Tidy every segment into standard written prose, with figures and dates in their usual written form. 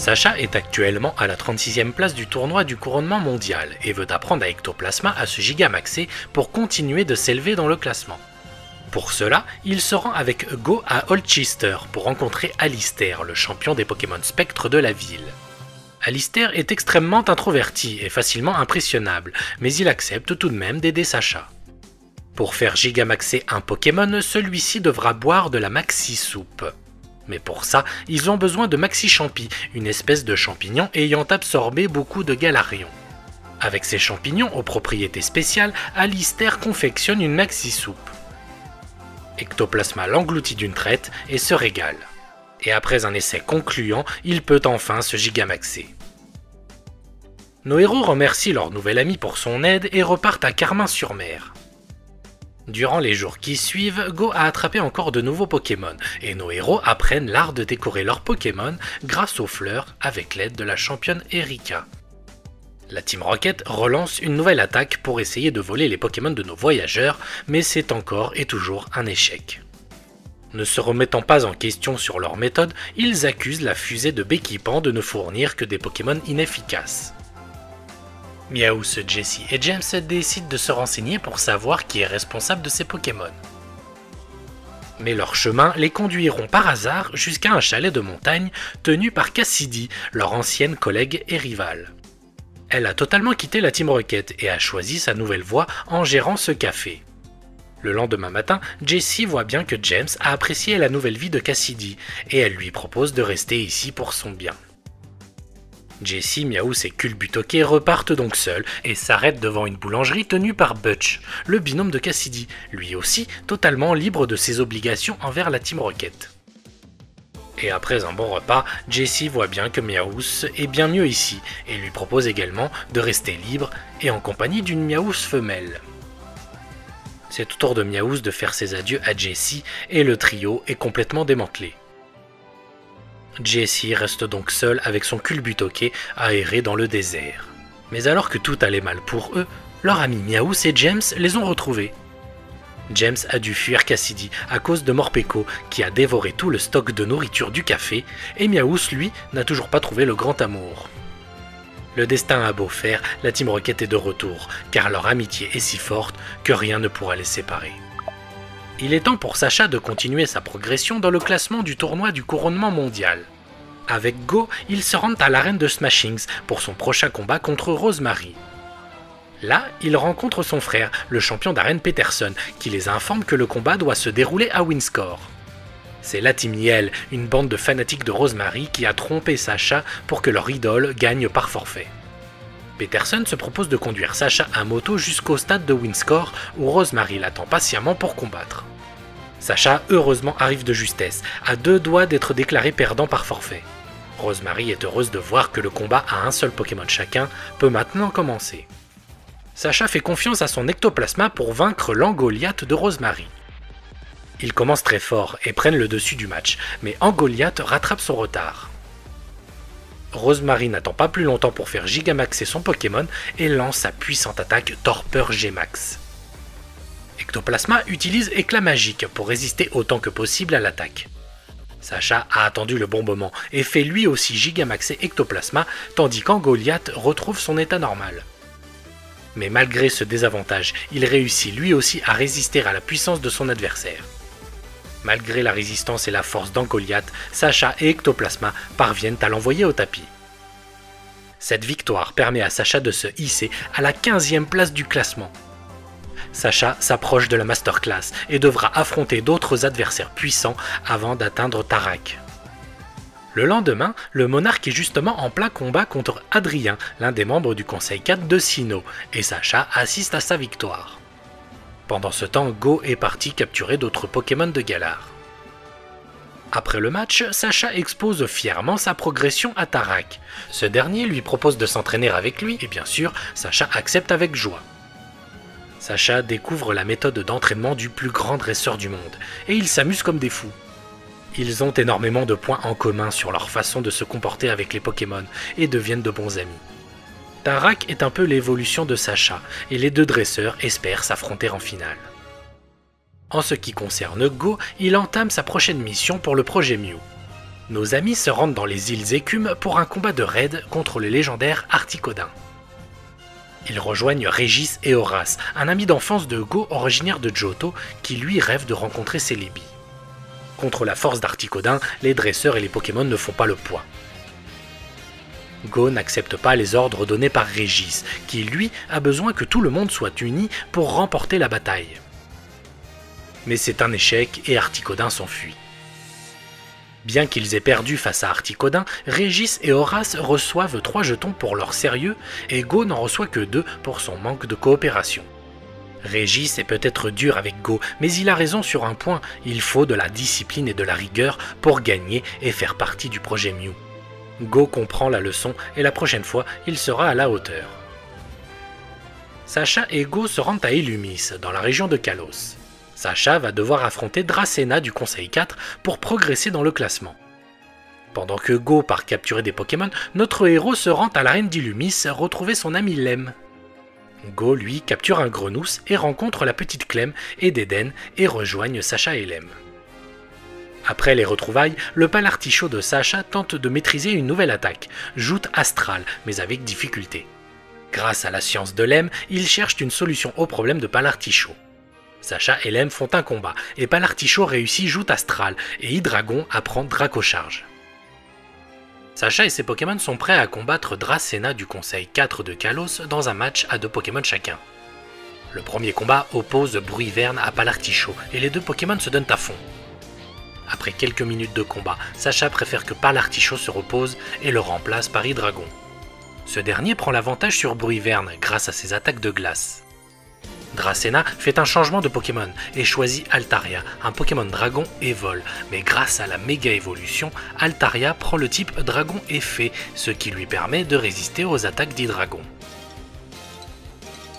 Sacha est actuellement à la 36e place du tournoi du couronnement mondial et veut apprendre à Ectoplasma à se gigamaxer pour continuer de s'élever dans le classement. Pour cela, il se rend avec Go à Holchester pour rencontrer Alistair, le champion des Pokémon Spectre de la ville. Alistair est extrêmement introverti et facilement impressionnable, mais il accepte tout de même d'aider Sacha. Pour faire gigamaxer un Pokémon, celui-ci devra boire de la Maxi Soupe. Mais pour ça, ils ont besoin de Maxi Champi, une espèce de champignon ayant absorbé beaucoup de Galarion. Avec ces champignons aux propriétés spéciales, Alistair confectionne une Maxi Soupe. Ectoplasma l'engloutit d'une traite et se régale. Et après un essai concluant, il peut enfin se gigamaxer. Nos héros remercient leur nouvel ami pour son aide et repartent à Carmin-sur-Mer. Durant les jours qui suivent, Go a attrapé encore de nouveaux Pokémon, et nos héros apprennent l'art de décorer leurs Pokémon grâce aux fleurs avec l'aide de la championne Erika. La Team Rocket relance une nouvelle attaque pour essayer de voler les Pokémon de nos voyageurs, mais c'est encore et toujours un échec. Ne se remettant pas en question sur leur méthode, ils accusent la fusée de Becky-Pan de ne fournir que des Pokémon inefficaces. Meowth, Jessie et James décident de se renseigner pour savoir qui est responsable de ces Pokémon. Mais leurs chemins les conduiront par hasard jusqu'à un chalet de montagne tenu par Cassidy, leur ancienne collègue et rivale. Elle a totalement quitté la Team Rocket et a choisi sa nouvelle voie en gérant ce café. Le lendemain matin, Jessie voit bien que James a apprécié la nouvelle vie de Cassidy et elle lui propose de rester ici pour son bien. Jessie, Meowth et Culbutoké repartent donc seuls et s'arrêtent devant une boulangerie tenue par Butch, le binôme de Cassidy, lui aussi totalement libre de ses obligations envers la Team Rocket. Et après un bon repas, Jessie voit bien que Meowth est bien mieux ici et lui propose également de rester libre et en compagnie d'une Meowth femelle. C'est au tour de Meowth de faire ses adieux à Jessie et le trio est complètement démantelé. Jessie reste donc seule avec son Culbutoké à errer dans le désert. Mais alors que tout allait mal pour eux, leurs amis Meowth et James les ont retrouvés. James a dû fuir Cassidy à cause de Morpeko qui a dévoré tout le stock de nourriture du café et Meowth, lui, n'a toujours pas trouvé le grand amour. Le destin a beau faire, la Team Rocket est de retour, car leur amitié est si forte que rien ne pourra les séparer. Il est temps pour Sacha de continuer sa progression dans le classement du tournoi du couronnement mondial. Avec Go, ils se rendent à l'arène de Smashings pour son prochain combat contre Rosemary. Là, il rencontre son frère, le champion d'arène Peterson, qui les informe que le combat doit se dérouler à Windscore. C'est la Team Yell, une bande de fanatiques de Rosemary qui a trompé Sacha pour que leur idole gagne par forfait. Peterson se propose de conduire Sacha à moto jusqu'au stade de Windscore où Rosemary l'attend patiemment pour combattre. Sacha, heureusement, arrive de justesse, à 2 doigts d'être déclaré perdant par forfait. Rosemary est heureuse de voir que le combat à un seul Pokémon chacun peut maintenant commencer. Sacha fait confiance à son Ectoplasma pour vaincre l'Angoliath de Rosemary. Ils commencent très fort et prennent le dessus du match, mais Angoliath rattrape son retard. Rosemary n'attend pas plus longtemps pour faire gigamaxer son Pokémon et lance sa puissante attaque Torpeur G-Max. Ectoplasma utilise Éclat Magique pour résister autant que possible à l'attaque. Sacha a attendu le bon moment et fait lui aussi gigamaxer Ectoplasma tandis qu'Angoliath retrouve son état normal. Mais malgré ce désavantage, il réussit lui aussi à résister à la puissance de son adversaire. Malgré la résistance et la force d'Angoliath, Sacha et Ectoplasma parviennent à l'envoyer au tapis. Cette victoire permet à Sacha de se hisser à la 15e place du classement. Sacha s'approche de la Masterclass et devra affronter d'autres adversaires puissants avant d'atteindre Tarak. Le lendemain, le monarque est justement en plein combat contre Adrien, l'un des membres du conseil 4 de Sinnoh, et Sacha assiste à sa victoire. Pendant ce temps, Go est parti capturer d'autres Pokémon de Galar. Après le match, Sacha expose fièrement sa progression à Tarak. Ce dernier lui propose de s'entraîner avec lui et bien sûr, Sacha accepte avec joie. Sacha découvre la méthode d'entraînement du plus grand dresseur du monde et ils s'amusent comme des fous. Ils ont énormément de points en commun sur leur façon de se comporter avec les Pokémon et deviennent de bons amis. Tarak est un peu l'évolution de Sacha et les deux dresseurs espèrent s'affronter en finale. En ce qui concerne Go, il entame sa prochaine mission pour le projet Mew. nos amis se rendent dans les îles Écumes pour un combat de raid contre le légendaire Articodin. Ils rejoignent Régis et Horace, un ami d'enfance de Go originaire de Johto qui lui rêve de rencontrer Celebi. Contre la force d'Articodin, les dresseurs et les Pokémon ne font pas le poids. Go n'accepte pas les ordres donnés par Régis, qui lui a besoin que tout le monde soit uni pour remporter la bataille. Mais c'est un échec et Articodin s'enfuit. Bien qu'ils aient perdu face à Articodin, Régis et Horace reçoivent 3 jetons pour leur sérieux et Go n'en reçoit que 2 pour son manque de coopération. Régis est peut-être dur avec Go, mais il a raison sur un point, il faut de la discipline et de la rigueur pour gagner et faire partie du projet Mew. Go comprend la leçon et la prochaine fois, il sera à la hauteur. Sacha et Go se rendent à Illumis, dans la région de Kalos. Sacha va devoir affronter Dracena du Conseil 4 pour progresser dans le classement. Pendant que Go part capturer des Pokémon, notre héros se rend à l'arène d'Illumis retrouver son ami Lem. Go, lui, capture un Grenousse et rencontre la petite Clem et Deden et rejoignent Sacha et Lem. Après les retrouvailles, le Palartichaut de Sacha tente de maîtriser une nouvelle attaque, Joute Astrale, mais avec difficulté. Grâce à la science de Lem, il cherche une solution au problème de Palartichaut. Sacha et Lem font un combat, et Palartichaut réussit Joute Astrale, et Hydreigon apprend Dracocharge. Sacha et ses Pokémon sont prêts à combattre Dracena du Conseil 4 de Kalos dans un match à 2 Pokémon chacun. Le premier combat oppose Bruivern à Palartichaut, et les 2 Pokémon se donnent à fond. Après quelques minutes de combat, Sacha préfère que Palartichaut se repose et le remplace par Hydreigon. Ce dernier prend l'avantage sur Bruivern grâce à ses attaques de glace. Dracena fait un changement de Pokémon et choisit Altaria, un Pokémon dragon et vol, mais grâce à la méga évolution, Altaria prend le type dragon et fée, ce qui lui permet de résister aux attaques d'Hydreigon.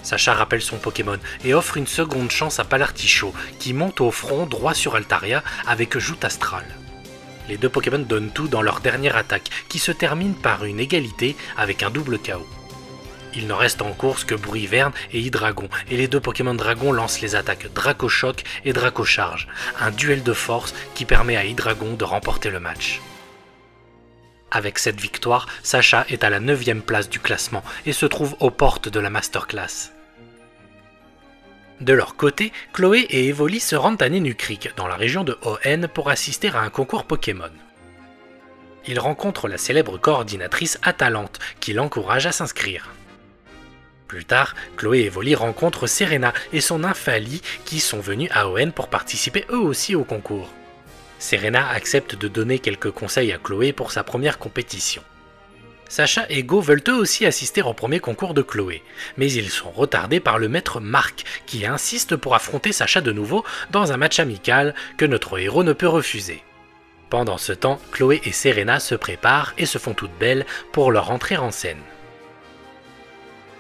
Sacha rappelle son Pokémon et offre une seconde chance à Palartichaut, qui monte au front droit sur Altaria avec Joute Astrale. Les 2 Pokémon donnent tout dans leur dernière attaque, qui se termine par une égalité avec un double KO. Il ne reste en course que Bruivern et Hydreigon, et les 2 Pokémon Dragon lancent les attaques Dracochoc et Dracocharge, un duel de force qui permet à Hydreigon de remporter le match. Avec cette victoire, Sacha est à la 9e place du classement et se trouve aux portes de la Masterclass. De leur côté, Chloé et Evoli se rendent à Nenukrik, dans la région de Hoenn, pour assister à un concours Pokémon. Ils rencontrent la célèbre coordinatrice Atalante, qui l'encourage à s'inscrire. Plus tard, Chloé et Evoli rencontrent Serena et son Infali qui sont venus à Hoenn pour participer eux aussi au concours. Serena accepte de donner quelques conseils à Chloé pour sa première compétition. Sacha et Go veulent eux aussi assister au premier concours de Chloé, mais ils sont retardés par le maître Marc qui insiste pour affronter Sacha de nouveau dans un match amical que notre héros ne peut refuser. Pendant ce temps, Chloé et Serena se préparent et se font toutes belles pour leur entrée en scène.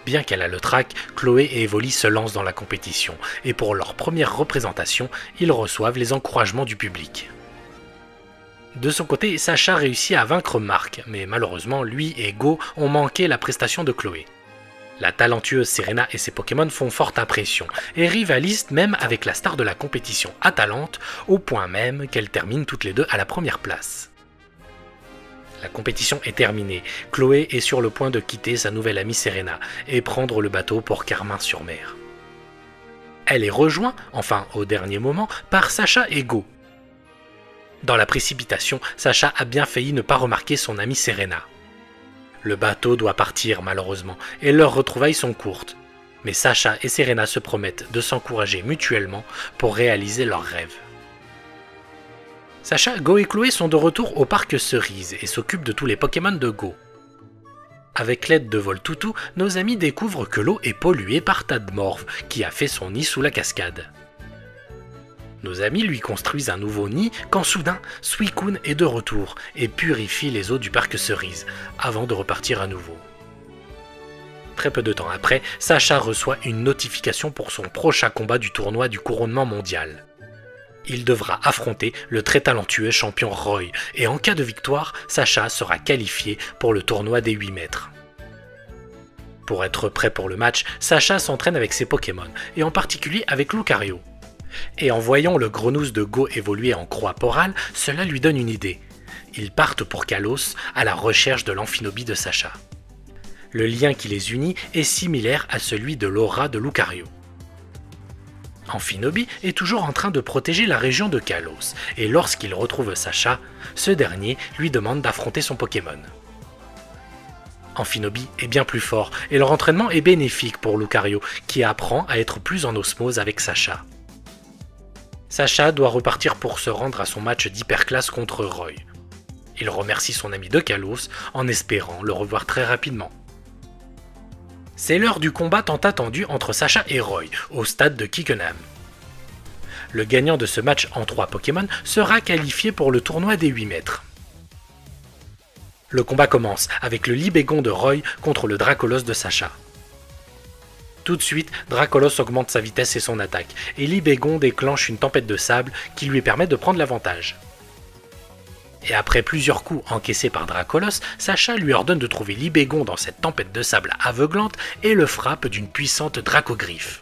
Bien qu'elle a le trac, Chloé et Evoli se lancent dans la compétition, et pour leur première représentation, ils reçoivent les encouragements du public. De son côté, Sacha réussit à vaincre Marc, mais malheureusement, lui et Go ont manqué la prestation de Chloé. La talentueuse Serena et ses Pokémon font forte impression, et rivalisent même avec la star de la compétition, Atalante, au point même qu'elles terminent toutes les 2 à la première place. La compétition est terminée, Chloé est sur le point de quitter sa nouvelle amie Serena et prendre le bateau pour Carmin-sur-Mer. Elle est rejointe, enfin au dernier moment, par Sacha et Go. Dans la précipitation, Sacha a bien failli ne pas remarquer son amie Serena. Le bateau doit partir malheureusement, et leurs retrouvailles sont courtes. Mais Sacha et Serena se promettent de s'encourager mutuellement pour réaliser leurs rêves. Sacha, Go et Chloé sont de retour au parc Cerise et s'occupent de tous les Pokémon de Go. Avec l'aide de Voltoutou, nos amis découvrent que l'eau est polluée par Tadmorph, qui a fait son nid sous la cascade. Nos amis lui construisent un nouveau nid quand soudain, Suicune est de retour et purifie les eaux du parc Cerise, avant de repartir à nouveau. Très peu de temps après, Sacha reçoit une notification pour son prochain combat du tournoi du couronnement mondial. Il devra affronter le très talentueux champion Roy, et en cas de victoire, Sacha sera qualifié pour le tournoi des 8 mètres. Pour être prêt pour le match, Sacha s'entraîne avec ses Pokémon, et en particulier avec Lucario. Et en voyant le Grenousse de Go évoluer en Croaporal, cela lui donne une idée. Ils partent pour Kalos à la recherche de l'amphinobie de Sacha. Le lien qui les unit est similaire à celui de l'aura de Lucario. Amphinobi est toujours en train de protéger la région de Kalos, et lorsqu'il retrouve Sacha, ce dernier lui demande d'affronter son Pokémon. Amphinobi est bien plus fort, et leur entraînement est bénéfique pour Lucario, qui apprend à être plus en osmose avec Sacha. Sacha doit repartir pour se rendre à son match d'hyperclasse contre Roy. Il remercie son ami de Kalos en espérant le revoir très rapidement. C'est l'heure du combat tant attendu entre Sacha et Roy, au stade de Kickenham. Le gagnant de ce match en 3 Pokémon sera qualifié pour le tournoi des 8 mètres. Le combat commence avec le Libégon de Roy contre le Dracolos de Sacha. Tout de suite, Dracolos augmente sa vitesse et son attaque, et Libégon déclenche une tempête de sable qui lui permet de prendre l'avantage. Et après plusieurs coups encaissés par Dracolos, Sacha lui ordonne de trouver Libégon dans cette tempête de sable aveuglante et le frappe d'une puissante Dracogriffe.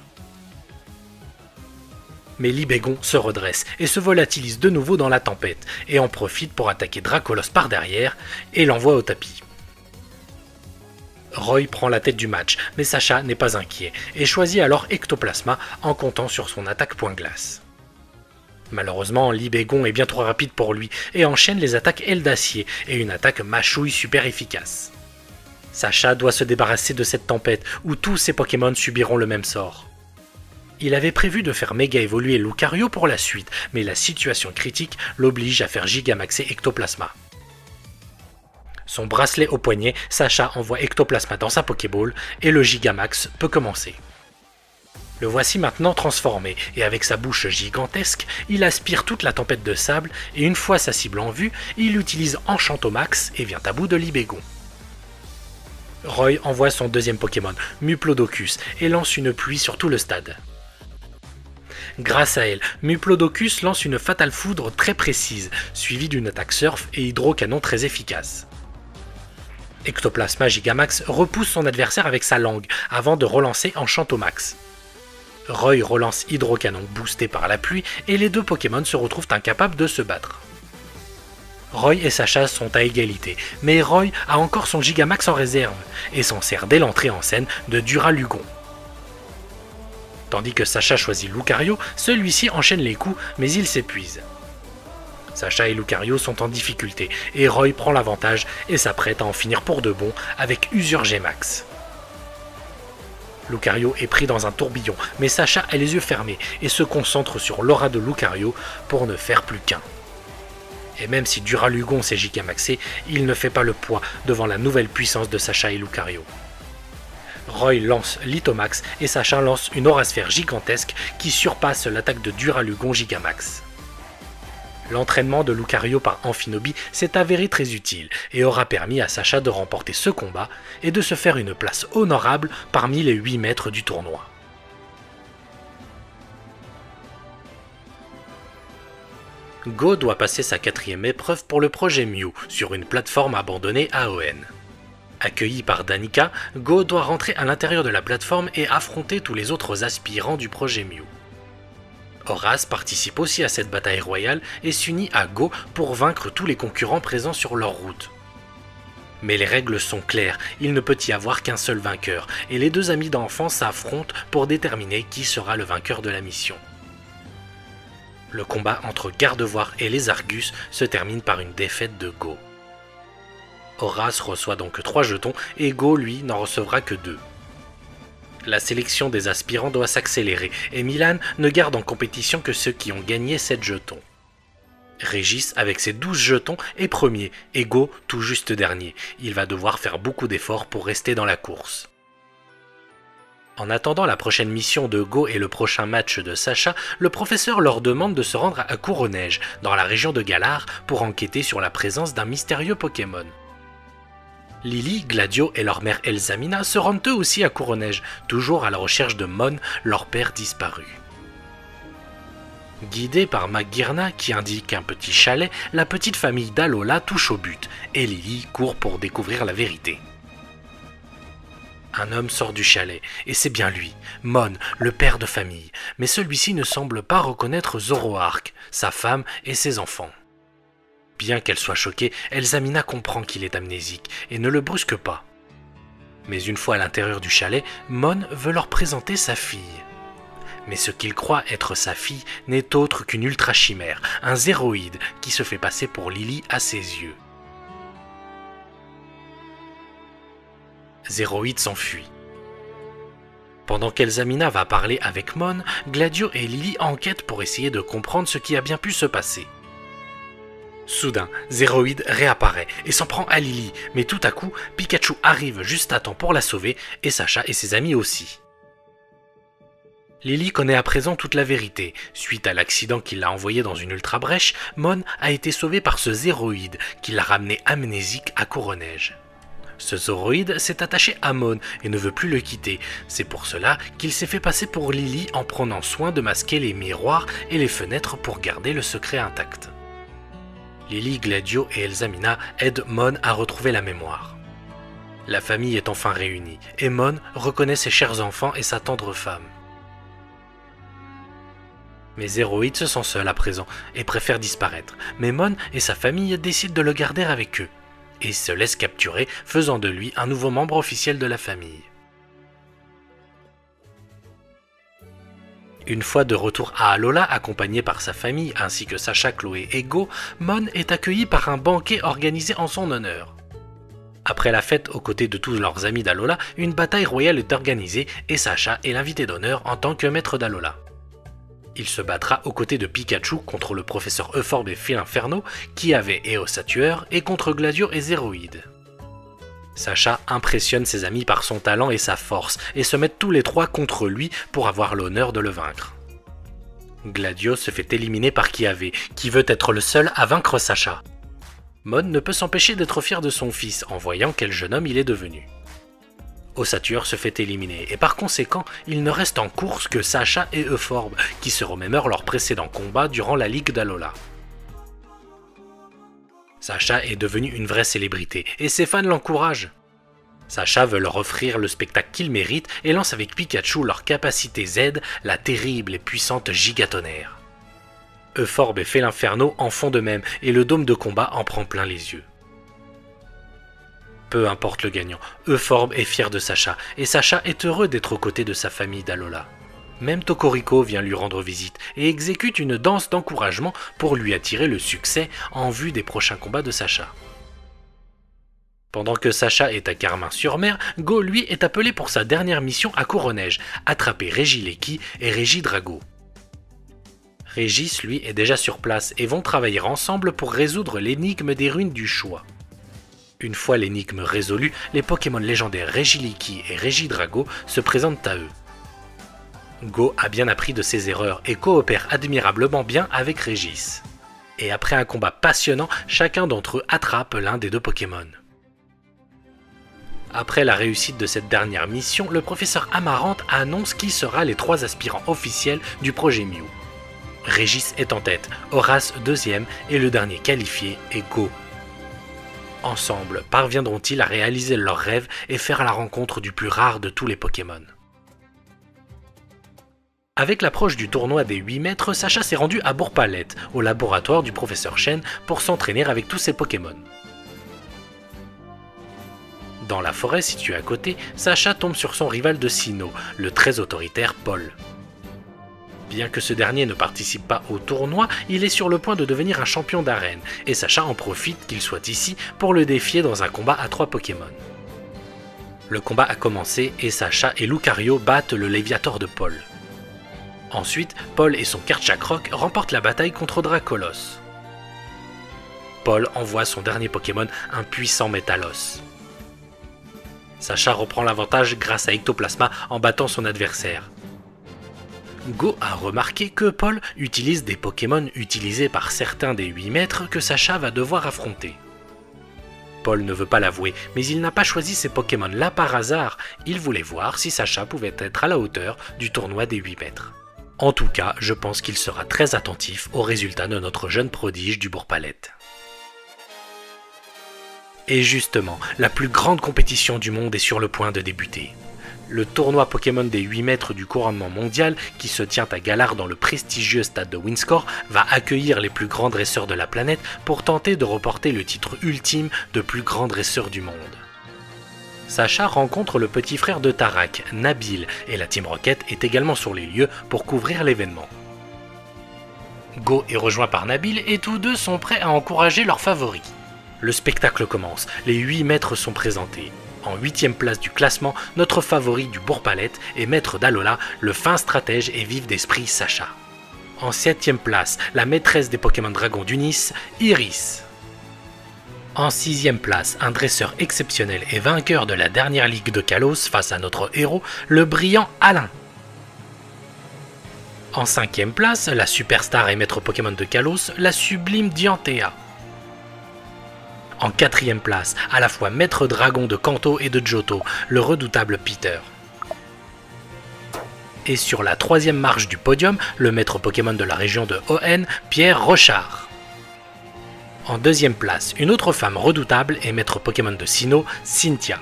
Mais Libégon se redresse et se volatilise de nouveau dans la tempête, et en profite pour attaquer Dracolos par derrière et l'envoie au tapis. Roy prend la tête du match, mais Sacha n'est pas inquiet et choisit alors Ectoplasma en comptant sur son attaque point glace. Malheureusement, Libégon est bien trop rapide pour lui et enchaîne les attaques ailes d'acier et une attaque mâchouille super efficace. Sacha doit se débarrasser de cette tempête où tous ses Pokémon subiront le même sort. Il avait prévu de faire méga évoluer Lucario pour la suite, mais la situation critique l'oblige à faire gigamaxer Ectoplasma. Son bracelet au poignet, Sacha envoie Ectoplasma dans sa Pokéball et le gigamax peut commencer. Le voici maintenant transformé, et avec sa bouche gigantesque, il aspire toute la tempête de sable, et une fois sa cible en vue, il utilise Enchantomax et vient à bout de Libégon. Roy envoie son deuxième Pokémon, Muplodocus, et lance une pluie sur tout le stade. Grâce à elle, Muplodocus lance une fatale foudre très précise, suivie d'une attaque surf et hydrocanon très efficace. Ectoplasma Gigamax repousse son adversaire avec sa langue, avant de relancer Enchantomax. Roy relance Hydrocanon boosté par la pluie et les deux Pokémon se retrouvent incapables de se battre. Roy et Sacha sont à égalité, mais Roy a encore son Gigamax en réserve et s'en sert dès l'entrée en scène de Duralugon. Tandis que Sacha choisit Lucario, celui-ci enchaîne les coups mais il s'épuise. Sacha et Lucario sont en difficulté et Roy prend l'avantage et s'apprête à en finir pour de bon avec Usurgemax. Lucario est pris dans un tourbillon, mais Sacha a les yeux fermés et se concentre sur l'aura de Lucario pour ne faire plus qu'un. Et même si Duralugon s'est gigamaxé, il ne fait pas le poids devant la nouvelle puissance de Sacha et Lucario. Roy lance Lithomax et Sacha lance une aurasphère gigantesque qui surpasse l'attaque de Duralugon Gigamax. L'entraînement de Lucario par Amphinobi s'est avéré très utile et aura permis à Sacha de remporter ce combat et de se faire une place honorable parmi les 8 maîtres du tournoi. Go doit passer sa 4e épreuve pour le projet Mew sur une plateforme abandonnée à AON. Accueilli par Danica, Go doit rentrer à l'intérieur de la plateforme et affronter tous les autres aspirants du projet Mew. Horace participe aussi à cette bataille royale et s'unit à Go pour vaincre tous les concurrents présents sur leur route. Mais les règles sont claires, il ne peut y avoir qu'un seul vainqueur, et les deux amis d'enfance s'affrontent pour déterminer qui sera le vainqueur de la mission. Le combat entre Gardevoir et les Argus se termine par une défaite de Go. Horace reçoit donc 3 jetons et Go, lui, n'en recevra que 2. La sélection des aspirants doit s'accélérer et Milan ne garde en compétition que ceux qui ont gagné 7 jetons. Régis, avec ses 12 jetons, est premier et Go tout juste dernier. Il va devoir faire beaucoup d'efforts pour rester dans la course. En attendant la prochaine mission de Go et le prochain match de Sacha, le professeur leur demande de se rendre à Courneige, dans la région de Galar, pour enquêter sur la présence d'un mystérieux Pokémon. Lily, Gladio et leur mère Elsamina se rendent eux aussi à Courneige, toujours à la recherche de Mon, leur père disparu. Guidée par Maguirna qui indique un petit chalet, la petite famille d'Alola touche au but, et Lily court pour découvrir la vérité. Un homme sort du chalet, et c'est bien lui, Mon, le père de famille, mais celui-ci ne semble pas reconnaître Zoroark, sa femme et ses enfants. Bien qu'elle soit choquée, Elsamina comprend qu'il est amnésique et ne le brusque pas. Mais une fois à l'intérieur du chalet, Mon veut leur présenter sa fille. Mais ce qu'il croit être sa fille n'est autre qu'une ultra-chimère, un zéroïde qui se fait passer pour Lily à ses yeux. Zéroïde s'enfuit. Pendant qu'Elsamina va parler avec Mon, Gladio et Lily enquêtent pour essayer de comprendre ce qui a bien pu se passer. Soudain, Zéroïde réapparaît et s'en prend à Lily, mais tout à coup, Pikachu arrive juste à temps pour la sauver, et Sacha et ses amis aussi. Lily connaît à présent toute la vérité. Suite à l'accident qui l'a envoyé dans une ultra-brèche, Mon a été sauvé par ce Zéroïde qui l'a ramené amnésique à Courneige. Ce Zéroïde s'est attaché à Mon et ne veut plus le quitter. C'est pour cela qu'il s'est fait passer pour Lily en prenant soin de masquer les miroirs et les fenêtres pour garder le secret intact. Lily, Gladio et Elsamina aident Mon à retrouver la mémoire. La famille est enfin réunie et Mon reconnaît ses chers enfants et sa tendre femme. Mais Zéroïde se sent seul à présent et préfère disparaître, mais Mon et sa famille décident de le garder avec eux et se laissent capturer, faisant de lui un nouveau membre officiel de la famille. Une fois de retour à Alola, accompagné par sa famille ainsi que Sacha, Chloé et Go, Mon est accueilli par un banquet organisé en son honneur. Après la fête aux côtés de tous leurs amis d'Alola, une bataille royale est organisée et Sacha est l'invité d'honneur en tant que maître d'Alola. Il se battra aux côtés de Pikachu contre le professeur Euphorbe et Filinferno qui avait Eosatueur et contre Gladio et Zéroïde. Sacha impressionne ses amis par son talent et sa force et se mettent tous les trois contre lui pour avoir l'honneur de le vaincre. Gladio se fait éliminer par Kiawe, qui veut être le seul à vaincre Sacha. Mon ne peut s'empêcher d'être fier de son fils en voyant quel jeune homme il est devenu. Osatueur se fait éliminer et par conséquent, il ne reste en course que Sacha et Euphorbe qui se remémorent leur précédent combat durant la Ligue d'Alola. Sacha est devenu une vraie célébrité et ses fans l'encouragent. Sacha veut leur offrir le spectacle qu'ils méritent et lance avec Pikachu leur capacité Z, la terrible et puissante Gigatonnerre. Euphorbe et Filinferno en font de même et le dôme de combat en prend plein les yeux. Peu importe le gagnant, Euphorbe est fier de Sacha, et Sacha est heureux d'être aux côtés de sa famille d'Alola. Même Tocorico vient lui rendre visite et exécute une danse d'encouragement pour lui attirer le succès en vue des prochains combats de Sacha. Pendant que Sacha est à Carmin-sur-Mer, Go lui est appelé pour sa dernière mission à Courneige, attraper Regieleki et Regidrago. Régis lui est déjà sur place et vont travailler ensemble pour résoudre l'énigme des ruines du choix. Une fois l'énigme résolue, les Pokémon légendaires Regieleki et Regidrago se présentent à eux. Go a bien appris de ses erreurs et coopère admirablement bien avec Régis. Et après un combat passionnant, chacun d'entre eux attrape l'un des deux Pokémon. Après la réussite de cette dernière mission, le professeur Amarante annonce qui sera les 3 aspirants officiels du projet Mew. Régis est en tête, Horace deuxième et le dernier qualifié est Go. Ensemble, parviendront-ils à réaliser leur rêve et faire la rencontre du plus rare de tous les Pokémon? Avec l'approche du tournoi des 8 mètres, Sacha s'est rendu à Bourg-Palette, au laboratoire du professeur Chen, pour s'entraîner avec tous ses Pokémon. Dans la forêt située à côté, Sacha tombe sur son rival de Sinnoh, le très autoritaire Paul. Bien que ce dernier ne participe pas au tournoi, il est sur le point de devenir un champion d'arène, et Sacha en profite qu'il soit ici pour le défier dans un combat à 3 Pokémon. Le combat a commencé et Sacha et Lucario battent le Léviator de Paul. Ensuite, Paul et son Karchakroc remportent la bataille contre Dracolos. Paul envoie son dernier Pokémon, un puissant Métalos. Sacha reprend l'avantage grâce à Ectoplasma en battant son adversaire. Go a remarqué que Paul utilise des Pokémon utilisés par certains des 8 maîtres que Sacha va devoir affronter. Paul ne veut pas l'avouer, mais il n'a pas choisi ces Pokémon là par hasard, il voulait voir si Sacha pouvait être à la hauteur du tournoi des 8 mètres. En tout cas, je pense qu'il sera très attentif aux résultats de notre jeune prodige du Bourg-Palette. Et justement, la plus grande compétition du monde est sur le point de débuter. Le tournoi Pokémon des 8 mètres du couronnement mondial, qui se tient à Galar dans le prestigieux stade de Windscore, va accueillir les plus grands dresseurs de la planète pour tenter de remporter le titre ultime de plus grand dresseur du monde. Sacha rencontre le petit frère de Tarak, Nabil, et la Team Rocket est également sur les lieux pour couvrir l'événement. Go est rejoint par Nabil et tous deux sont prêts à encourager leurs favoris. Le spectacle commence, les 8 mètres sont présentés. En 8ème place du classement, notre favori du Bourg-Palette est maître d'Alola, le fin stratège et vif d'esprit Sacha. En 7ème place, la maîtresse des Pokémon Dragon d'Unis, Iris. En 6ème place, un dresseur exceptionnel et vainqueur de la dernière ligue de Kalos face à notre héros, le brillant Alain. En 5ème place, la superstar et maître Pokémon de Kalos, la sublime Dianthea. En 4ème place, à la fois maître dragon de Kanto et de Johto, le redoutable Peter. Et sur la 3ème marche du podium, le maître Pokémon de la région de Hoenn, Pierre Rochard. En 2ème place, une autre femme redoutable et maître Pokémon de Sinnoh, Cynthia.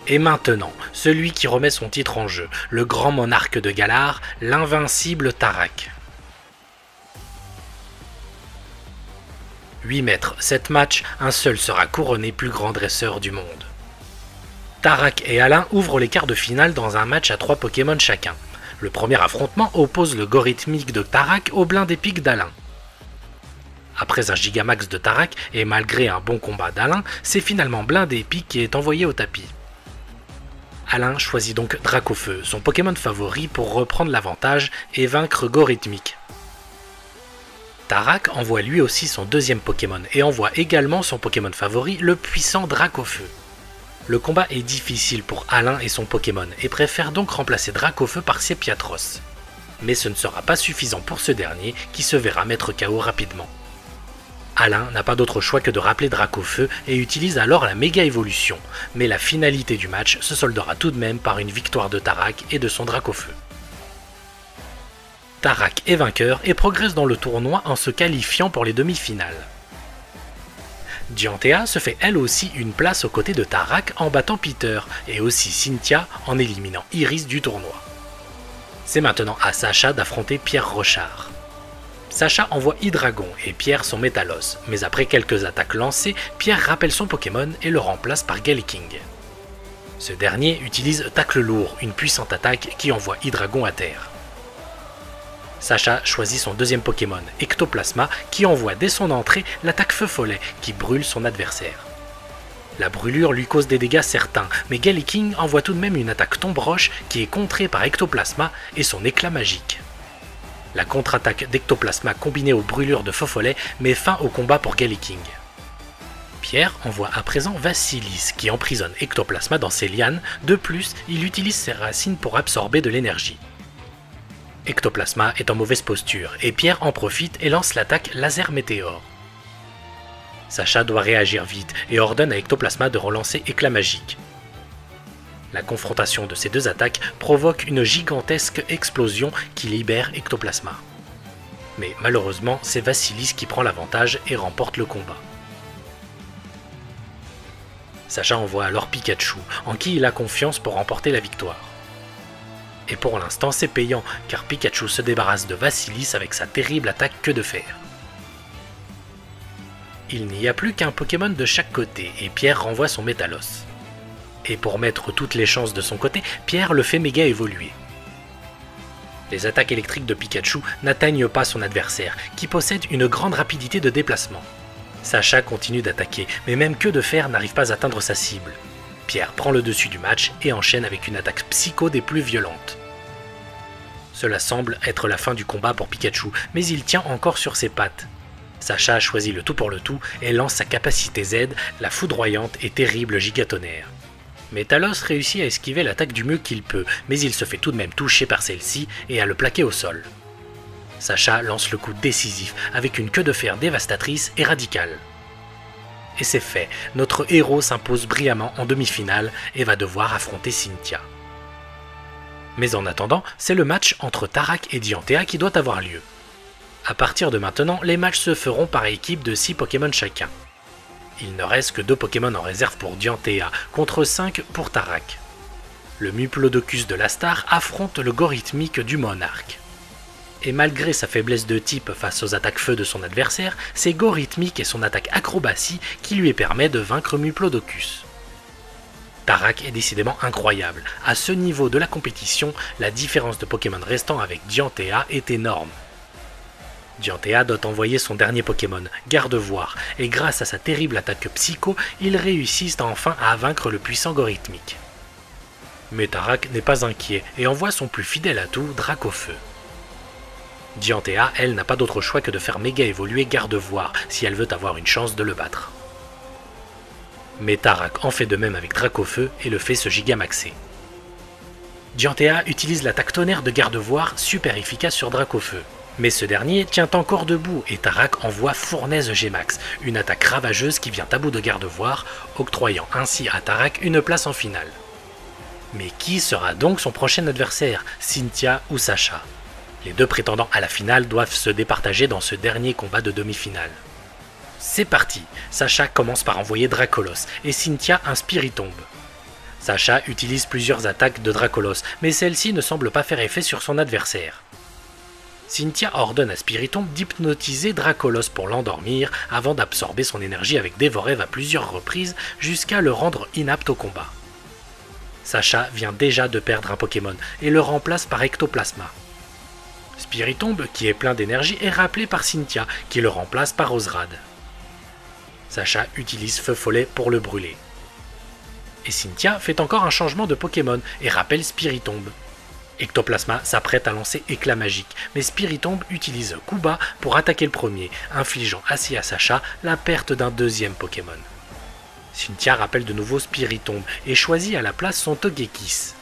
Et maintenant, celui qui remet son titre en jeu, le grand monarque de Galar, l'invincible Tarak. 8 mètres, 7 matchs, un seul sera couronné plus grand dresseur du monde. Tarak et Alain ouvrent les quarts de finale dans un match à 3 Pokémon chacun. Le premier affrontement oppose le Gorithmique de Tarak au Blindé Pique d'Alain. Après un Gigamax de Tarak et malgré un bon combat d'Alain, c'est finalement Blindé Pique qui est envoyé au tapis. Alain choisit donc Dracofeu, son Pokémon favori pour reprendre l'avantage et vaincre Gorithmique. Tarak envoie lui aussi son 2e Pokémon et envoie également son Pokémon favori, le puissant Dracofeu. Le combat est difficile pour Alain et son Pokémon et préfère donc remplacer Dracofeu par Sepiatros. Mais ce ne sera pas suffisant pour ce dernier qui se verra mettre KO rapidement. Alain n'a pas d'autre choix que de rappeler Dracofeu et utilise alors la méga évolution, mais la finalité du match se soldera tout de même par une victoire de Tarak et de son Dracofeu. Tarak est vainqueur et progresse dans le tournoi en se qualifiant pour les demi-finales. Dianthea se fait elle aussi une place aux côtés de Tarak en battant Peter et aussi Cynthia en éliminant Iris du tournoi. C'est maintenant à Sacha d'affronter Pierre Rochard. Sacha envoie Hydreigon et Pierre son Métalos, mais après quelques attaques lancées, Pierre rappelle son Pokémon et le remplace par Galaking. Ce dernier utilise Tacle Lourd, une puissante attaque qui envoie Hydreigon à terre. Sacha choisit son 2e Pokémon, Ectoplasma, qui envoie dès son entrée l'attaque Feu Follet, qui brûle son adversaire. La brûlure lui cause des dégâts certains, mais Galaking envoie tout de même une attaque Tombe-Roche qui est contrée par Ectoplasma et son éclat magique. La contre-attaque d'Ectoplasma combinée aux brûlures de Feu Follet met fin au combat pour Galaking. Pierre envoie à présent Vassilis, qui emprisonne Ectoplasma dans ses lianes, de plus, il utilise ses racines pour absorber de l'énergie. Ectoplasma est en mauvaise posture et Pierre en profite et lance l'attaque Laser Météore. Sacha doit réagir vite et ordonne à Ectoplasma de relancer Éclat Magique. La confrontation de ces deux attaques provoque une gigantesque explosion qui libère Ectoplasma. Mais malheureusement, c'est Vassilis qui prend l'avantage et remporte le combat. Sacha envoie alors Pikachu, en qui il a confiance pour remporter la victoire. Et pour l'instant c'est payant, car Pikachu se débarrasse de Vassilis avec sa terrible attaque Queue de Fer. Il n'y a plus qu'un Pokémon de chaque côté, et Pierre renvoie son Métalos. Et pour mettre toutes les chances de son côté, Pierre le fait méga évoluer. Les attaques électriques de Pikachu n'atteignent pas son adversaire, qui possède une grande rapidité de déplacement. Sacha continue d'attaquer, mais même Queue de Fer n'arrive pas à atteindre sa cible. Pierre prend le dessus du match et enchaîne avec une attaque psycho des plus violentes. Cela semble être la fin du combat pour Pikachu, mais il tient encore sur ses pattes. Sacha choisit le tout pour le tout et lance sa capacité Z, la foudroyante et terrible Gigatonnerre. Mais Talos réussit à esquiver l'attaque du mieux qu'il peut, mais il se fait tout de même toucher par celle-ci et à le plaquer au sol. Sacha lance le coup décisif avec une Queue de Fer dévastatrice et radicale. Et c'est fait, notre héros s'impose brillamment en demi-finale et va devoir affronter Cynthia. Mais en attendant, c'est le match entre Tarak et Dianthea qui doit avoir lieu. A partir de maintenant, les matchs se feront par équipe de 6 Pokémon chacun. Il ne reste que 2 Pokémon en réserve pour Dianthea, contre 5 pour Tarak. Le Muplodocus de la star affronte le Gorhythmique du Monarque. Et malgré sa faiblesse de type face aux attaques feu de son adversaire, c'est Gorhythmique et son attaque acrobatie qui lui permet de vaincre Muplodocus. Tarak est décidément incroyable. À ce niveau de la compétition, la différence de Pokémon restant avec Dianthea est énorme. Dianthea doit envoyer son dernier Pokémon, Gardevoir, et grâce à sa terrible attaque psycho, ils réussissent enfin à vaincre le puissant Gorhythmique. Mais Tarak n'est pas inquiet et envoie son plus fidèle atout, Dracofeu. Dianthea, elle, n'a pas d'autre choix que de faire méga évoluer Gardevoir si elle veut avoir une chance de le battre. Mais Tarak en fait de même avec Dracofeu et le fait se gigamaxer. Dianthea utilise l'attaque tonnerre de Gardevoir, super efficace sur Dracofeu. Mais ce dernier tient encore debout et Tarak envoie Fournaise G-Max, une attaque ravageuse qui vient à bout de Gardevoir, octroyant ainsi à Tarak une place en finale. Mais qui sera donc son prochain adversaire, Cynthia ou Sacha? Les deux prétendants à la finale doivent se départager dans ce dernier combat de demi-finale. C'est parti, Sacha commence par envoyer Dracolos et Cynthia un Spiritomb. Sacha utilise plusieurs attaques de Dracolos, mais celle-ci ne semble pas faire effet sur son adversaire. Cynthia ordonne à Spiritomb d'hypnotiser Dracolos pour l'endormir avant d'absorber son énergie avec Dévorève à plusieurs reprises jusqu'à le rendre inapte au combat. Sacha vient déjà de perdre un Pokémon et le remplace par Ectoplasma. Spiritomb, qui est plein d'énergie, est rappelé par Cynthia, qui le remplace par Roserade. Sacha utilise Feu Follet pour le brûler. Et Cynthia fait encore un changement de Pokémon et rappelle Spiritomb. Ectoplasma s'apprête à lancer Éclat Magique, mais Spiritomb utilise Coup Bas pour attaquer le premier, infligeant ainsi à Sacha la perte d'un deuxième Pokémon. Cynthia rappelle de nouveau Spiritomb et choisit à la place son Togekiss.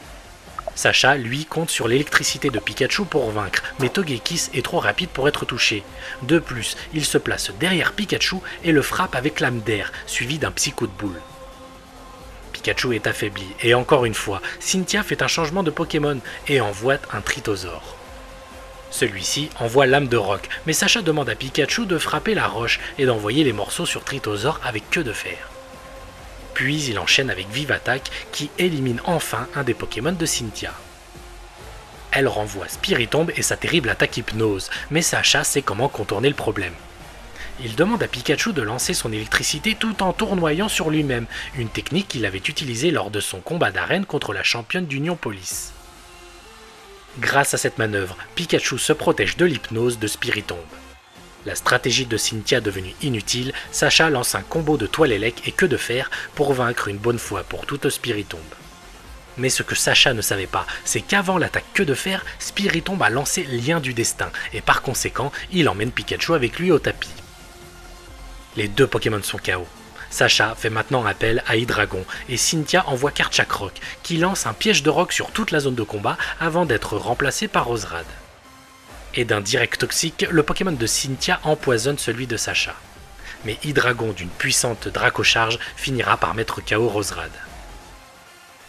Sacha, lui, compte sur l'électricité de Pikachu pour vaincre, mais Togekiss est trop rapide pour être touché. De plus, il se place derrière Pikachu et le frappe avec Lame d'Air, suivi d'un Psy Coup de Boule. Pikachu est affaibli, et encore une fois, Cynthia fait un changement de Pokémon et envoie un Tritosaur. Celui-ci envoie Lame de Roc, mais Sacha demande à Pikachu de frapper la roche et d'envoyer les morceaux sur Tritosaur avec Queue de Fer. Puis il enchaîne avec Vive Attaque qui élimine enfin un des Pokémon de Cynthia. Elle renvoie Spiritomb et sa terrible attaque Hypnose, mais Sacha sait comment contourner le problème. Il demande à Pikachu de lancer son électricité tout en tournoyant sur lui-même, une technique qu'il avait utilisée lors de son combat d'arène contre la championne d'Union Police. Grâce à cette manœuvre, Pikachu se protège de l'hypnose de Spiritomb. La stratégie de Cynthia devenue inutile, Sacha lance un combo de Toilélec et Queue de Fer pour vaincre une bonne fois pour toutes Spiritomb. Mais ce que Sacha ne savait pas, c'est qu'avant l'attaque Queue de Fer, Spiritomb a lancé Lien du Destin et par conséquent, il emmène Pikachu avec lui au tapis. Les deux Pokémon sont KO. Sacha fait maintenant appel à Hydreigon et Cynthia envoie Karchakroc qui lance un piège de roc sur toute la zone de combat avant d'être remplacé par Roserade. Et d'un direct toxique, le Pokémon de Cynthia empoisonne celui de Sacha. Mais Hydreigon d'une puissante Dracocharge finira par mettre KO Roserade.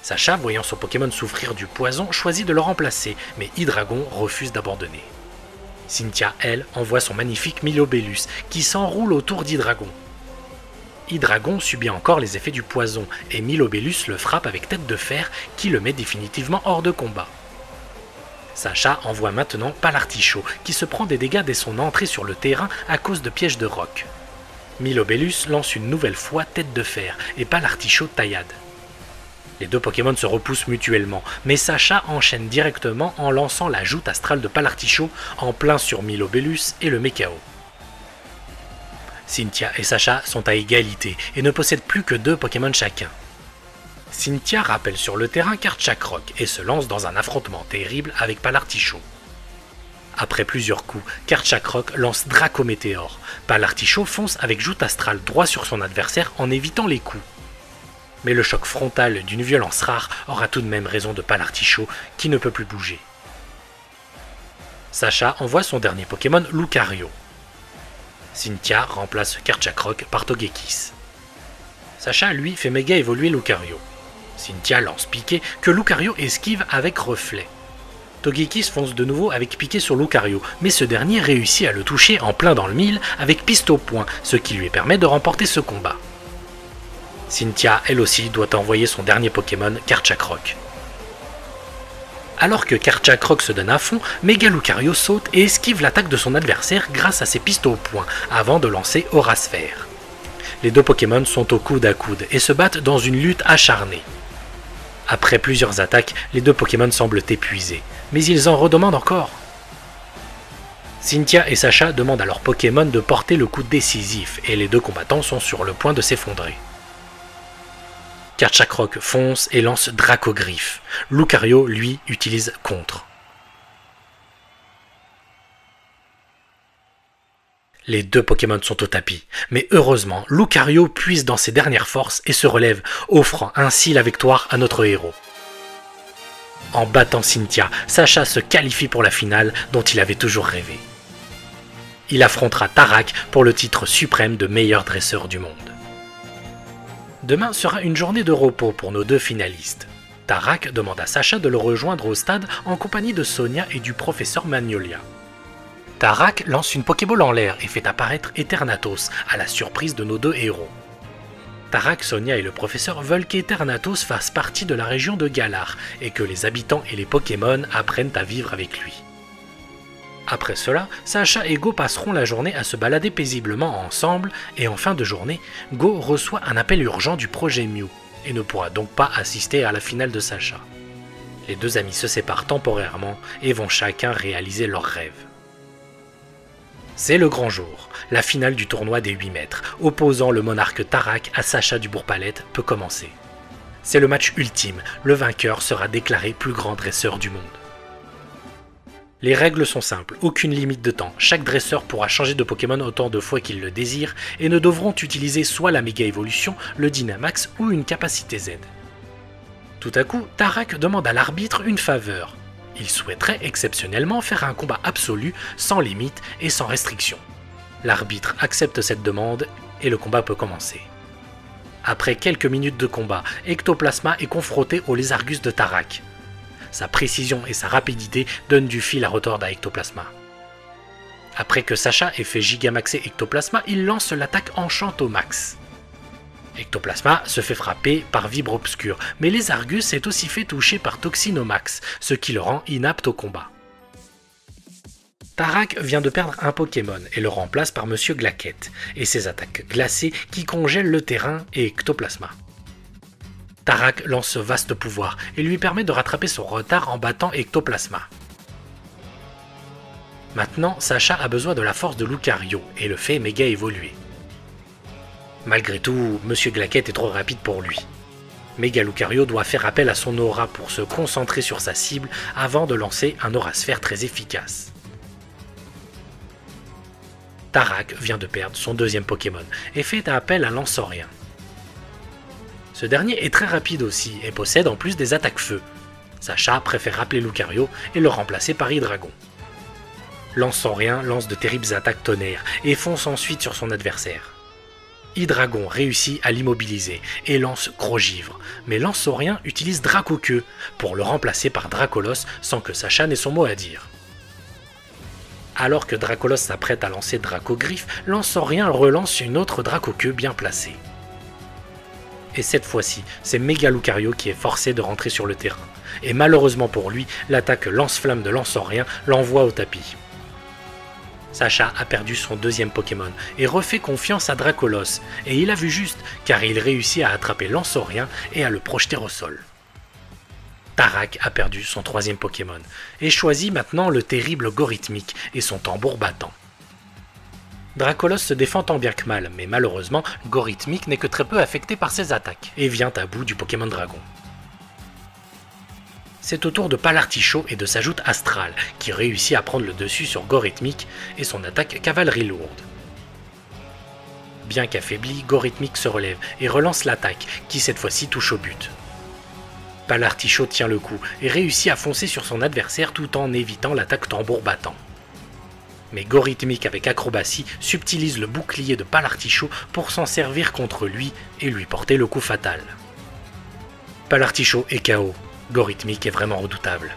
Sacha, voyant son Pokémon souffrir du poison, choisit de le remplacer, mais Hydreigon refuse d'abandonner. Cynthia, elle, envoie son magnifique Milobellus, qui s'enroule autour d'Hydreigon. Hydreigon subit encore les effets du poison, et Milobellus le frappe avec Tête de Fer, qui le met définitivement hors de combat. Sacha envoie maintenant Palartichaut, qui se prend des dégâts dès son entrée sur le terrain à cause de pièges de roc. Milobellus lance une nouvelle fois Tête de Fer, et Palartichaut taillade. Les deux Pokémon se repoussent mutuellement, mais Sacha enchaîne directement en lançant la joute astrale de Palartichaut en plein sur Milobellus et le met KO. Cynthia et Sacha sont à égalité et ne possèdent plus que deux Pokémon chacun. Cynthia rappelle sur le terrain Karchakroc et se lance dans un affrontement terrible avec Palartichaut. Après plusieurs coups, Karchakroc lance Dracométéore. Palartichaut fonce avec joute astrale droit sur son adversaire en évitant les coups. Mais le choc frontal d'une violence rare aura tout de même raison de Palartichaut qui ne peut plus bouger. Sacha envoie son dernier Pokémon Lucario. Cynthia remplace Karchakroc par Togekiss. Sacha, lui, fait méga évoluer Lucario. Cynthia lance Piqué que Lucario esquive avec Reflet. Togekiss fonce de nouveau avec Piqué sur Lucario, mais ce dernier réussit à le toucher en plein dans le mille avec Piste au Poing, ce qui lui permet de remporter ce combat. Cynthia, elle aussi, doit envoyer son dernier Pokémon, Karchakroc. Alors que Kerchakroc se donne à fond, Mega Lucario saute et esquive l'attaque de son adversaire grâce à ses pistes au point, avant de lancer Aura Sphère. Les deux Pokémon sont au coude à coude et se battent dans une lutte acharnée. Après plusieurs attaques, les deux Pokémon semblent épuisés, mais ils en redemandent encore. Cynthia et Sacha demandent à leurs Pokémon de porter le coup décisif et les deux combattants sont sur le point de s'effondrer. Kerchakroc fonce et lance Dracogriffe. Lucario, lui, utilise Contre. Les deux Pokémon sont au tapis, mais heureusement, Lucario puise dans ses dernières forces et se relève, offrant ainsi la victoire à notre héros. En battant Cynthia, Sacha se qualifie pour la finale dont il avait toujours rêvé. Il affrontera Tarak pour le titre suprême de meilleur dresseur du monde. Demain sera une journée de repos pour nos deux finalistes. Tarak demande à Sacha de le rejoindre au stade en compagnie de Sonia et du professeur Magnolia. Tarak lance une Pokéball en l'air et fait apparaître Eternatus, à la surprise de nos deux héros. Tarak, Sonia et le professeur veulent qu'Eternatus fasse partie de la région de Galar et que les habitants et les Pokémon apprennent à vivre avec lui. Après cela, Sacha et Go passeront la journée à se balader paisiblement ensemble et en fin de journée, Go reçoit un appel urgent du projet Mew et ne pourra donc pas assister à la finale de Sacha. Les deux amis se séparent temporairement et vont chacun réaliser leurs rêves. C'est le grand jour, la finale du tournoi des 8 mètres, opposant le monarque Tarak à Sacha du Bourg-Palette peut commencer. C'est le match ultime, le vainqueur sera déclaré plus grand dresseur du monde. Les règles sont simples, aucune limite de temps, chaque dresseur pourra changer de Pokémon autant de fois qu'il le désire et ne devront utiliser soit la Méga Évolution, le Dynamax ou une capacité Z. Tout à coup, Tarak demande à l'arbitre une faveur. Il souhaiterait exceptionnellement faire un combat absolu, sans limite et sans restriction. L'arbitre accepte cette demande et le combat peut commencer. Après quelques minutes de combat, Ectoplasma est confronté au Lézargus de Tarak. Sa précision et sa rapidité donnent du fil à retordre à Ectoplasma. Après que Sacha ait fait gigamaxer Ectoplasma, il lance l'attaque Enchantomax. Ectoplasma se fait frapper par Vibre Obscur, mais Lézargus est aussi fait toucher par Toxinomax, ce qui le rend inapte au combat. Tarak vient de perdre un Pokémon et le remplace par Monsieur Glaquette, et ses attaques glacées qui congèlent le terrain et Ectoplasma. Tarak lance ce vaste pouvoir et lui permet de rattraper son retard en battant Ectoplasma. Maintenant, Sacha a besoin de la force de Lucario et le fait méga évoluer. Malgré tout, Monsieur Glaquette est trop rapide pour lui. Méga Lucario doit faire appel à son aura pour se concentrer sur sa cible avant de lancer un Aura Sphère très efficace. Tarak vient de perdre son deuxième Pokémon et fait appel à Lansorien. Ce dernier est très rapide aussi et possède en plus des attaques feu. Sacha préfère rappeler Lucario et le remplacer par Hydreigon. Lansorien lance de terribles attaques tonnerre et fonce ensuite sur son adversaire. Hydreigon réussit à l'immobiliser et lance Gros Givre, mais Lansorien utilise Dracoqueue pour le remplacer par Dracolos sans que Sacha n'ait son mot à dire. Alors que Dracolos s'apprête à lancer Dracogriffe, Lansorien relance une autre Dracoqueue bien placée. Et cette fois-ci, c'est Méga Lucario qui est forcé de rentrer sur le terrain, et malheureusement pour lui, l'attaque lance-flamme de Lansorien l'envoie au tapis. Sacha a perdu son deuxième Pokémon et refait confiance à Dracolos, et il a vu juste car il réussit à attraper Lansorien et à le projeter au sol. Tarak a perdu son troisième Pokémon et choisit maintenant le terrible Gorithmique et son tambour battant. Dracolos se défend tant bien que mal, mais malheureusement, Gorithmique n'est que très peu affecté par ses attaques et vient à bout du Pokémon Dragon. C'est au tour de Palartichaut et de sa joute Astral, qui réussit à prendre le dessus sur Gorithmique et son attaque Cavalerie Lourde. Bien qu'affaibli, Gorithmique se relève et relance l'attaque, qui cette fois-ci touche au but. Palartichaut tient le coup et réussit à foncer sur son adversaire tout en évitant l'attaque tambour battant. Mais Gorithmique avec acrobatie subtilise le bouclier de Palartichaut pour s'en servir contre lui et lui porter le coup fatal. Palartichaut est KO. Gorithmique est vraiment redoutable.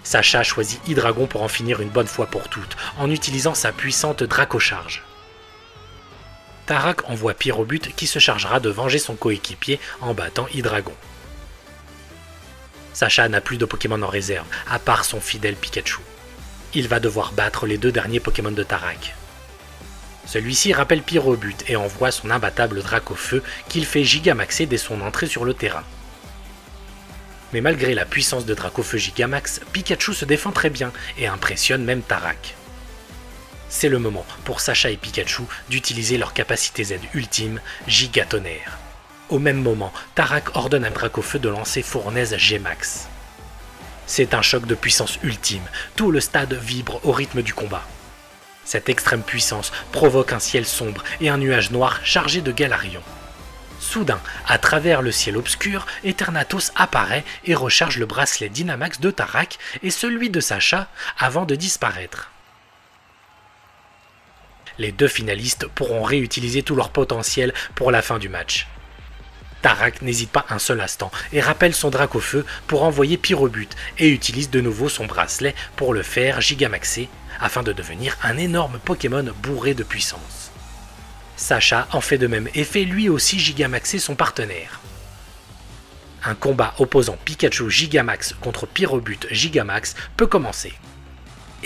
Sacha choisit Hydreigon pour en finir une bonne fois pour toutes, en utilisant sa puissante Dracocharge. Tarak envoie Pyrobut qui se chargera de venger son coéquipier en battant Hydreigon. Sacha n'a plus de Pokémon en réserve, à part son fidèle Pikachu. Il va devoir battre les 2 derniers Pokémon de Tarak. Celui-ci rappelle Pyrobut et envoie son imbattable Dracofeu qu'il fait gigamaxer dès son entrée sur le terrain. Mais malgré la puissance de Dracofeu Gigamax, Pikachu se défend très bien et impressionne même Tarak. C'est le moment pour Sacha et Pikachu d'utiliser leur capacité Z ultime, Gigatonnerre. Au même moment, Tarak ordonne à Dracofeu de lancer Fournaise G-Max. C'est un choc de puissance ultime, tout le stade vibre au rythme du combat. Cette extrême puissance provoque un ciel sombre et un nuage noir chargé de Galarion. Soudain, à travers le ciel obscur, Eternatus apparaît et recharge le bracelet Dynamax de Tarak et celui de Sacha avant de disparaître. Les 2 finalistes pourront réutiliser tout leur potentiel pour la fin du match. Tarak n'hésite pas un seul instant et rappelle son Dracofeu pour envoyer Pyrobut et utilise de nouveau son bracelet pour le faire gigamaxer afin de devenir un énorme Pokémon bourré de puissance. Sacha en fait de même et fait lui aussi gigamaxer son partenaire. Un combat opposant Pikachu Gigamax contre Pyrobut Gigamax peut commencer.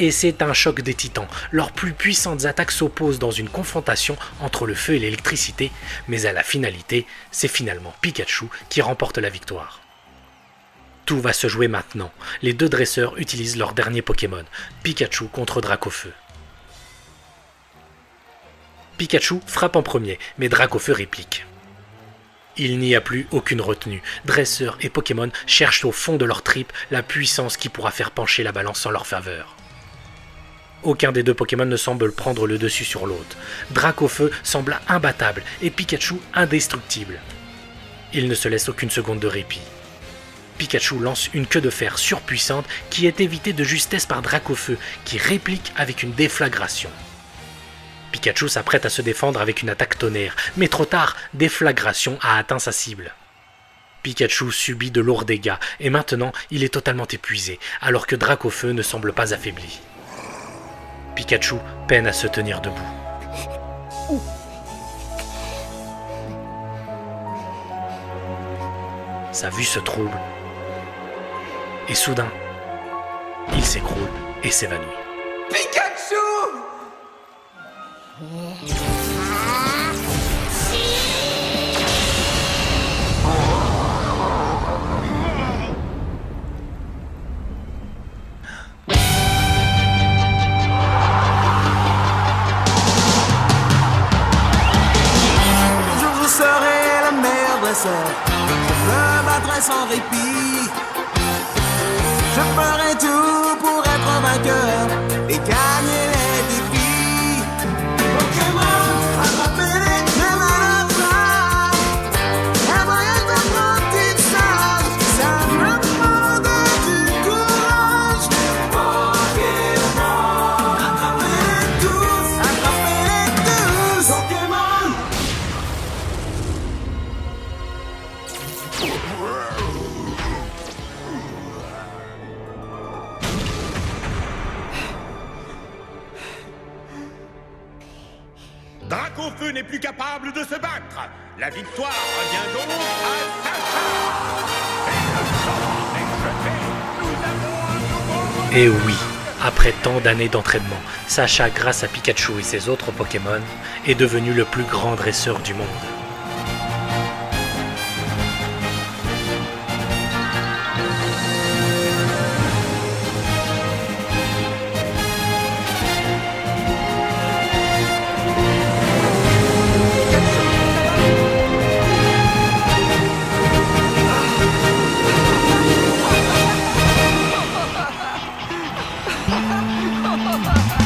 Et c'est un choc des titans, leurs plus puissantes attaques s'opposent dans une confrontation entre le feu et l'électricité, mais à la finalité, c'est finalement Pikachu qui remporte la victoire. Tout va se jouer maintenant, les 2 dresseurs utilisent leur dernier Pokémon, Pikachu contre Dracofeu. Pikachu frappe en premier, mais Dracofeu réplique. Il n'y a plus aucune retenue, dresseurs et Pokémon cherchent au fond de leur tripes la puissance qui pourra faire pencher la balance en leur faveur. Aucun des 2 Pokémon ne semble prendre le dessus sur l'autre. Dracofeu semble imbattable et Pikachu indestructible. Il ne se laisse aucune seconde de répit. Pikachu lance une queue de fer surpuissante qui est évitée de justesse par Dracofeu qui réplique avec une déflagration. Pikachu s'apprête à se défendre avec une attaque tonnerre, mais trop tard, Déflagration a atteint sa cible. Pikachu subit de lourds dégâts et maintenant il est totalement épuisé alors que Dracofeu ne semble pas affaibli. Pikachu peine à se tenir debout. Sa vue se trouble et soudain, il s'écroule et s'évanouit. Pikachu! Je serai le meilleur dresseur. Je me battrai sans répit. Je ferai tout pour être vainqueur et gagner les défis. Pokémon, attrapez-les, même à la frappe. Un voyage d'apprentissage, simplement du courage. Pokémon, attrapez-les tous, Pokémon. Dracofeu n'est plus capable de se battre. La victoire revient donc à Sacha. Et le sort est jeté. Nous avons un nouveau... Et oui, après tant d'années d'entraînement, Sacha, grâce à Pikachu et ses autres Pokémon, est devenu le plus grand dresseur du monde. Ha ha ha!